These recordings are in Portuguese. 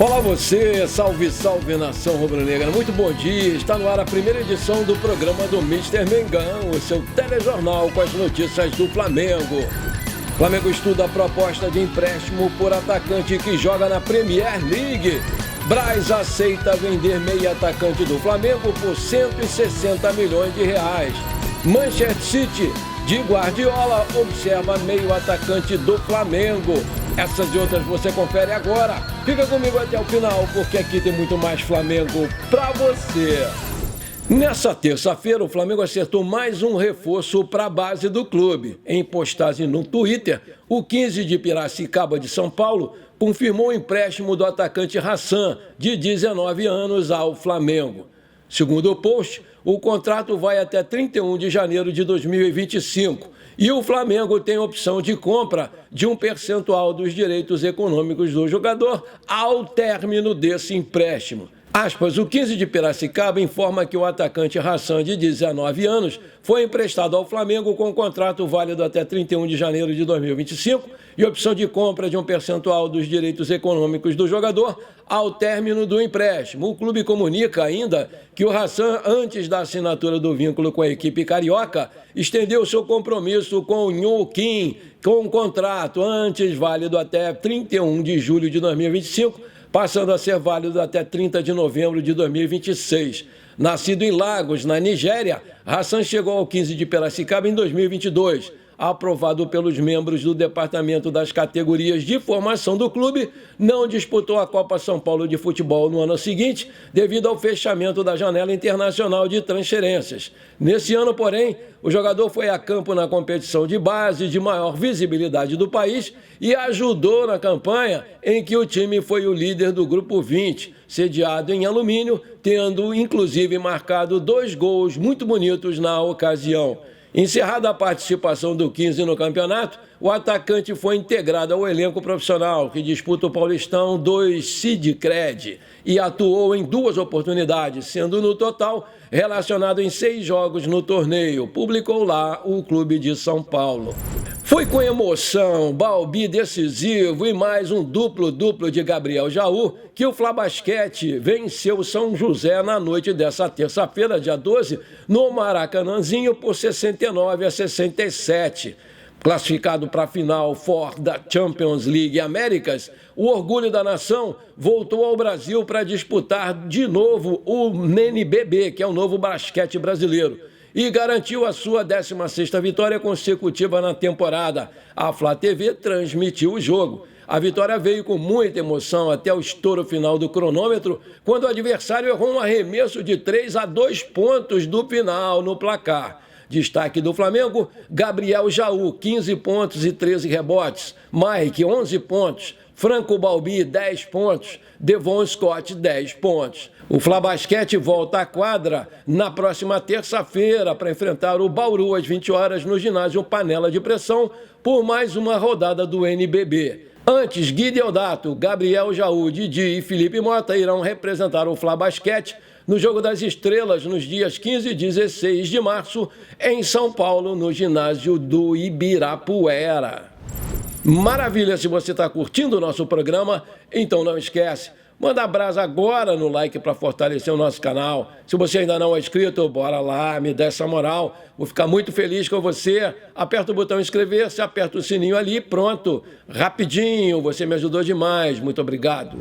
Olá você, salve, salve nação rubro-negra, muito bom dia, está no ar a primeira edição do programa do Mister Mengão, o seu telejornal com as notícias do Flamengo. Flamengo estuda a proposta de empréstimo por atacante que joga na Premier League. Braz aceita vender meio atacante do Flamengo por 160 milhões de reais. Manchester City de Guardiola observa meio atacante do Flamengo. Essas e outras você confere agora. Fica comigo até o final, porque aqui tem muito mais Flamengo pra você. Nessa terça-feira, o Flamengo acertou mais um reforço para a base do clube. Em postagem no Twitter, o 15 de Piracicaba de São Paulo confirmou o empréstimo do atacante Hassan, de 19 anos, ao Flamengo. Segundo o post, o contrato vai até 31 de janeiro de 2025 e o Flamengo tem opção de compra de um percentual dos direitos econômicos do jogador ao término desse empréstimo. Aspas, o 15 de Piracicaba informa que o atacante Hassan, de 19 anos, foi emprestado ao Flamengo com contrato válido até 31 de janeiro de 2025 e opção de compra de um percentual dos direitos econômicos do jogador ao término do empréstimo. O clube comunica ainda que o Hassan, antes da assinatura do vínculo com a equipe carioca, estendeu seu compromisso com o Nho Kim, com um contrato antes válido até 31 de julho de 2025, passando a ser válido até 30 de novembro de 2026. Nascido em Lagos, na Nigéria, Hassan chegou ao 15 de Piracicaba em 2022. Aprovado pelos membros do Departamento das Categorias de Formação do clube, não disputou a Copa São Paulo de Futebol no ano seguinte, devido ao fechamento da janela internacional de transferências. Nesse ano, porém, o jogador foi a campo na competição de base de maior visibilidade do país e ajudou na campanha em que o time foi o líder do Grupo 20, sediado em Alumínio, tendo inclusive marcado 2 gols muito bonitos na ocasião. Encerrada a participação do 15 no campeonato, o atacante foi integrado ao elenco profissional, que disputa o Paulistão 2 Sidcred, e atuou em 2 oportunidades, sendo no total relacionado em 6 jogos no torneio, publicou lá o Clube de São Paulo. Foi com emoção, Balbi decisivo e mais um duplo de Gabriel Jaú que o Flabasquete venceu o São José na noite dessa terça-feira, dia 12, no Maracanãzinho por 69-67. Classificado para a final da Champions League Américas, o orgulho da nação voltou ao Brasil para disputar de novo o NBB, que é o novo basquete brasileiro, e garantiu a sua 16ª vitória consecutiva na temporada. A Flá TV transmitiu o jogo. A vitória veio com muita emoção até o estouro final do cronômetro, quando o adversário errou um arremesso de 3 a 2 pontos do final no placar. Destaque do Flamengo, Gabriel Jaú, 15 pontos e 13 rebotes. Mike, 11 pontos. Franco Balbi, 10 pontos. Devon Scott, 10 pontos. O Flabasquete volta à quadra na próxima terça-feira para enfrentar o Bauru às 20 horas no ginásio Panela de Pressão por mais uma rodada do NBB. Antes, Gui Deodato, Gabriel Jaú, Didi e Felipe Mota irão representar o Flabasquete no Jogo das Estrelas nos dias 15 e 16 de março em São Paulo, no ginásio do Ibirapuera. Maravilha, se você está curtindo o nosso programa, então não esquece. Manda brasa agora no like para fortalecer o nosso canal. Se você ainda não é inscrito, bora lá, me dá essa moral. Vou ficar muito feliz com você. Aperta o botão inscrever-se, aperta o sininho ali, pronto. Rapidinho, você me ajudou demais. Muito obrigado.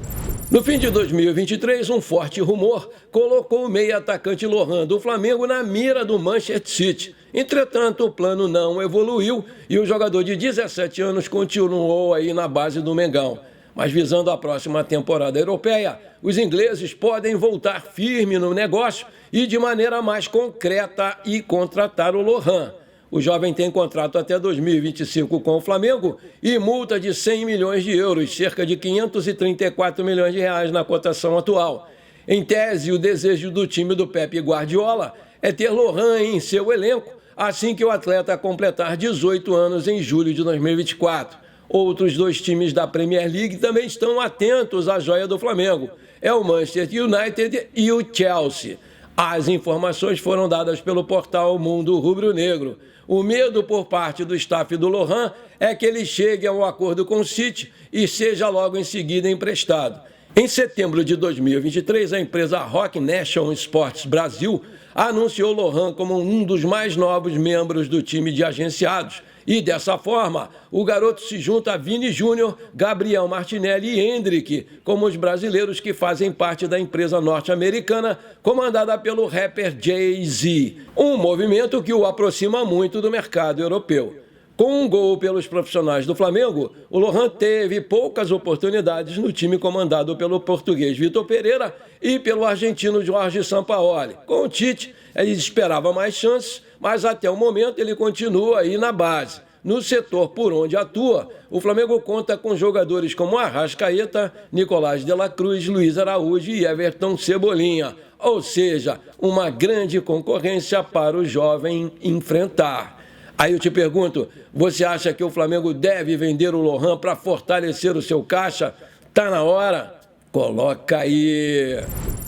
No fim de 2023, um forte rumor colocou o meio-atacante Lohan do Flamengo na mira do Manchester City. Entretanto, o plano não evoluiu e o jogador de 17 anos continuou aí na base do Mengão. Mas visando a próxima temporada europeia, os ingleses podem voltar firme no negócio e de maneira mais concreta e contratar o Lohan. O jovem tem contrato até 2025 com o Flamengo e multa de 100 milhões de euros, cerca de 534 milhões de reais na cotação atual. Em tese, o desejo do time do Pep Guardiola é ter Lohan em seu elenco assim que o atleta completar 18 anos em julho de 2024. Outros 2 times da Premier League também estão atentos à joia do Flamengo. É o Manchester United e o Chelsea. As informações foram dadas pelo portal Mundo Rubro-Negro. O medo por parte do staff do Lohan é que ele chegue a um acordo com o City e seja logo em seguida emprestado. Em setembro de 2023, a empresa Rock Nation Sports Brasil anunciou Lohan como um dos mais novos membros do time de agenciados. E, dessa forma, o garoto se junta a Vini Júnior, Gabriel Martinelli e Hendrick, como os brasileiros que fazem parte da empresa norte-americana, comandada pelo rapper Jay-Z. Um movimento que o aproxima muito do mercado europeu. Com um gol pelos profissionais do Flamengo, o Lohan teve poucas oportunidades no time comandado pelo português Vitor Pereira e pelo argentino Jorge Sampaoli. Com o Tite, ele esperava mais chances, mas até o momento ele continua aí na base. No setor por onde atua, o Flamengo conta com jogadores como Arrascaeta, Nicolás de la Cruz, Luiz Araújo e Everton Cebolinha. Ou seja, uma grande concorrência para o jovem enfrentar. Aí eu te pergunto, você acha que o Flamengo deve vender o Lohan para fortalecer o seu caixa? Tá na hora? Coloca aí.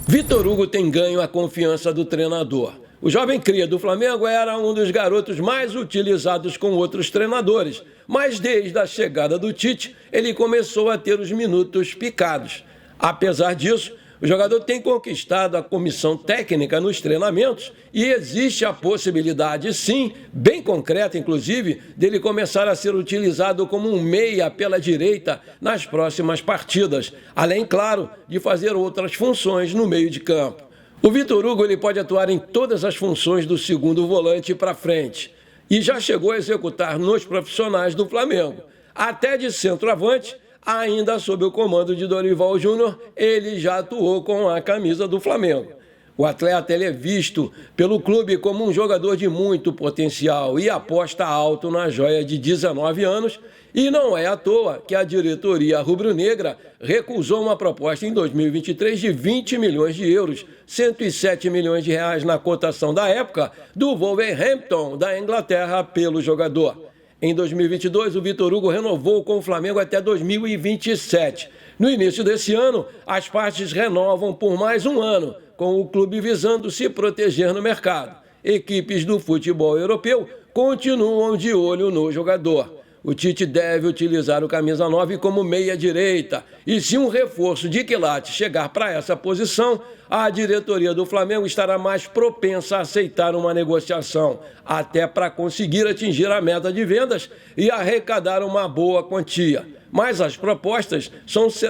Vitor Hugo tem ganho a confiança do treinador. O jovem cria do Flamengo era um dos garotos mais utilizados com outros treinadores, mas desde a chegada do Tite, ele começou a ter os minutos picados. Apesar disso, o jogador tem conquistado a comissão técnica nos treinamentos e existe a possibilidade, sim, bem concreta inclusive, dele começar a ser utilizado como um meia pela direita nas próximas partidas, além, claro, de fazer outras funções no meio de campo. O Vitor Hugo ele pode atuar em todas as funções do segundo volante para frente e já chegou a executar nos profissionais do Flamengo, até de centroavante. Ainda sob o comando de Dorival Júnior, ele já atuou com a camisa do Flamengo. O atleta ele é visto pelo clube como um jogador de muito potencial e aposta alto na joia de 19 anos. E não é à toa que a diretoria rubro-negra recusou uma proposta em 2023 de 20 milhões de euros, 107 milhões de reais na cotação da época, do Wolverhampton, da Inglaterra, pelo jogador. Em 2022, o Vitor Hugo renovou com o Flamengo até 2027. No início desse ano, as partes renovam por mais um ano, com o clube visando se proteger no mercado. Equipes do futebol europeu continuam de olho no jogador. O Tite deve utilizar o camisa 9 como meia-direita. E se um reforço de quilate chegar para essa posição, a diretoria do Flamengo estará mais propensa a aceitar uma negociação, até para conseguir atingir a meta de vendas e arrecadar uma boa quantia. Mas as propostas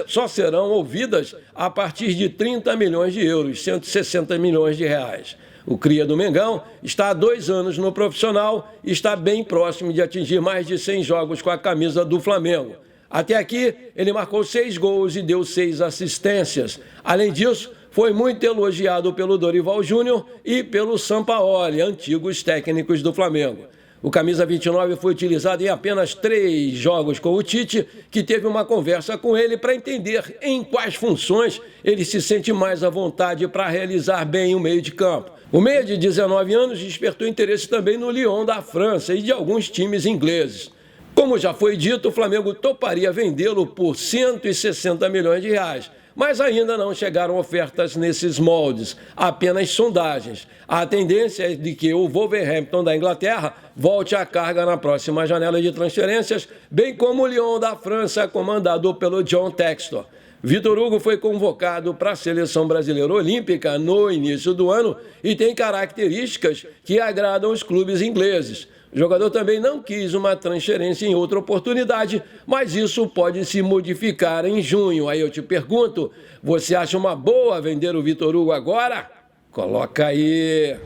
só serão ouvidas a partir de 30 milhões de euros, 160 milhões de reais. O cria do Mengão está há 2 anos no profissional e está bem próximo de atingir mais de 100 jogos com a camisa do Flamengo. Até aqui, ele marcou 6 gols e deu 6 assistências. Além disso, foi muito elogiado pelo Dorival Júnior e pelo Sampaoli, antigos técnicos do Flamengo. O camisa 29 foi utilizado em apenas 3 jogos com o Tite, que teve uma conversa com ele para entender em quais funções ele se sente mais à vontade para realizar bem o meio de campo. O meia de 19 anos despertou interesse também no Lyon da França e de alguns times ingleses. Como já foi dito, o Flamengo toparia vendê-lo por 160 milhões de reais. Mas ainda não chegaram ofertas nesses moldes, apenas sondagens. A tendência é de que o Wolverhampton da Inglaterra volte à carga na próxima janela de transferências, bem como o Lyon da França, comandado pelo John Textor. Vitor Hugo foi convocado para a Seleção Brasileira Olímpica no início do ano e tem características que agradam os clubes ingleses. O jogador também não quis uma transferência em outra oportunidade, mas isso pode se modificar em junho. Aí eu te pergunto, você acha uma boa vender o Vitor Hugo agora? Coloca aí.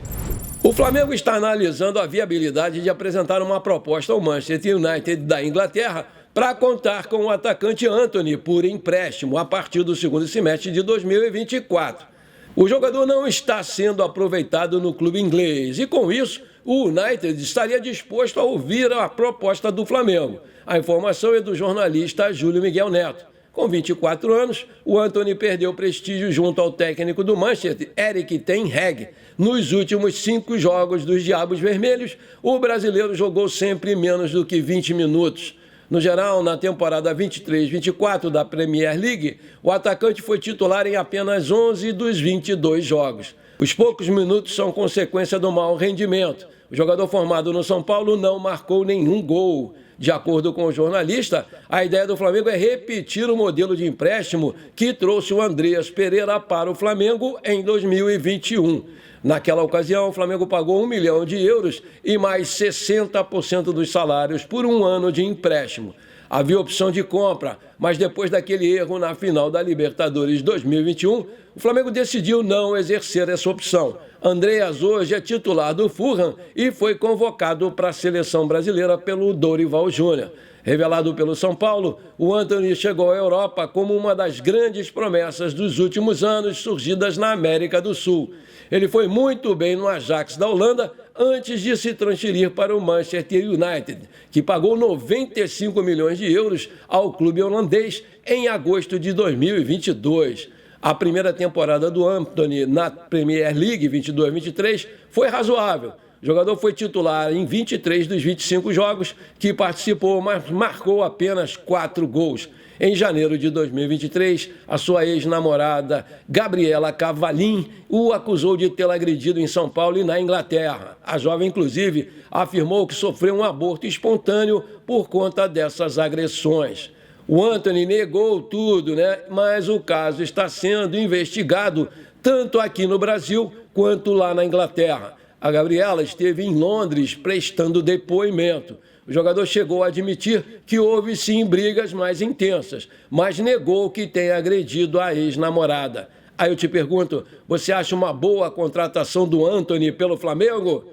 O Flamengo está analisando a viabilidade de apresentar uma proposta ao Manchester United da Inglaterra para contar com o atacante Antony por empréstimo a partir do segundo semestre de 2024. O jogador não está sendo aproveitado no clube inglês e, com isso, o United estaria disposto a ouvir a proposta do Flamengo. A informação é do jornalista Júlio Miguel Neto. Com 24 anos, o Antony perdeu prestígio junto ao técnico do Manchester, Erik ten Hag. Nos últimos 5 jogos dos Diabos Vermelhos, o brasileiro jogou sempre menos do que 20 minutos. No geral, na temporada 23-24 da Premier League, o atacante foi titular em apenas 11 dos 22 jogos. Os poucos minutos são consequência do mau rendimento. O jogador formado no São Paulo não marcou nenhum gol. De acordo com o jornalista, a ideia do Flamengo é repetir o modelo de empréstimo que trouxe o Andreas Pereira para o Flamengo em 2021. Naquela ocasião, o Flamengo pagou 1 milhão de euros e mais 60% dos salários por um ano de empréstimo. Havia opção de compra, mas depois daquele erro na final da Libertadores 2021, o Flamengo decidiu não exercer essa opção. Andreas hoje é titular do Fulham e foi convocado para a seleção brasileira pelo Dorival Júnior. Revelado pelo São Paulo, o Antony chegou à Europa como uma das grandes promessas dos últimos anos surgidas na América do Sul. Ele foi muito bem no Ajax da Holanda antes de se transferir para o Manchester United, que pagou 95 milhões de euros ao clube holandês em agosto de 2022. A primeira temporada do Antony na Premier League 22-23 foi razoável. O jogador foi titular em 23 dos 25 jogos que participou, mas marcou apenas 4 gols. Em janeiro de 2023, a sua ex-namorada, Gabriela Cavallin, o acusou de tê-la agredido em São Paulo e na Inglaterra. A jovem, inclusive, afirmou que sofreu um aborto espontâneo por conta dessas agressões. O Antony negou tudo, mas o caso está sendo investigado tanto aqui no Brasil quanto lá na Inglaterra. A Gabriela esteve em Londres prestando depoimento. O jogador chegou a admitir que houve sim brigas mais intensas, mas negou que tenha agredido a ex-namorada. Aí eu te pergunto, você acha uma boa a contratação do Antony pelo Flamengo?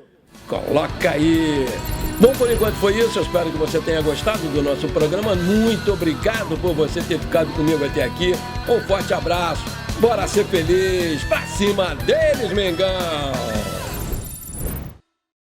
Coloca aí! Bom, por enquanto foi isso. Eu espero que você tenha gostado do nosso programa. Muito obrigado por você ter ficado comigo até aqui. Um forte abraço. Bora ser feliz. Pra cima deles, Mengão!